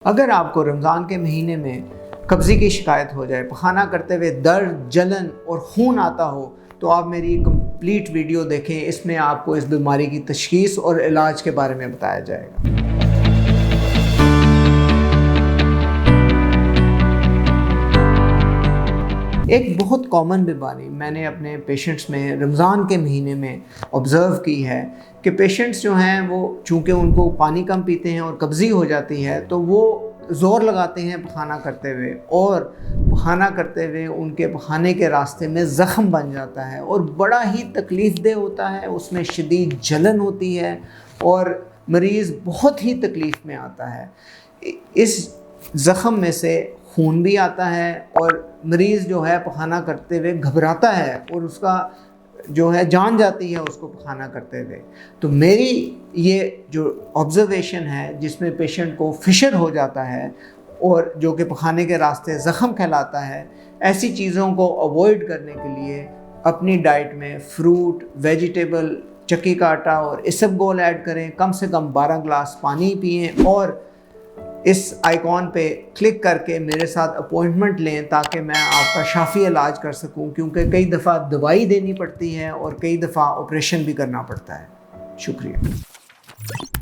اگر آپ کو رمضان کے مہینے میں قبضی کی شکایت ہو جائے، پخانہ کرتے ہوئے درد، جلن اور خون آتا ہو تو آپ میری کمپلیٹ ویڈیو دیکھیں، اس میں آپ کو اس بیماری کی تشخیص اور علاج کے بارے میں بتایا جائے گا۔ ایک بہت کامن بیماری میں نے اپنے پیشنٹس میں رمضان کے مہینے میں آبزرو کی ہے کہ پیشنٹس جو ہیں وہ چونکہ ان کو پانی کم پیتے ہیں اور قبضی ہو جاتی ہے تو وہ زور لگاتے ہیں پخانہ کرتے ہوئے، اور پخانہ کرتے ہوئے ان کے پخانے کے راستے میں زخم بن جاتا ہے اور بڑا ہی تکلیف دہ ہوتا ہے، اس میں شدید جلن ہوتی ہے اور مریض بہت ہی تکلیف میں آتا ہے۔ اس زخم میں سے خون بھی آتا ہے اور مریض جو ہے پخانہ کرتے ہوئے گھبراتا ہے اور اس کا جو ہے جان جاتی ہے اس کو پخانہ کرتے ہوئے۔ تو میری یہ جو آبزرویشن ہے جس میں پیشنٹ کو فشر ہو جاتا ہے اور جو کہ پخانے کے راستے زخم کہلاتا ہے، ایسی چیزوں کو اوائڈ کرنے کے لیے اپنی ڈائٹ میں فروٹ، ویجیٹیبل، چکی کا آٹا اور اسبگول ایڈ کریں، کم سے کم 12 گلاس پانی پئیں اور اس آئیکن پہ کلک کر کے میرے ساتھ اپوائنٹمنٹ لیں تاکہ میں آپ کا شافی علاج کر سکوں، کیونکہ کئی دفعہ دوائی دینی پڑتی ہے اور کئی دفعہ آپریشن بھی کرنا پڑتا ہے۔ شکریہ۔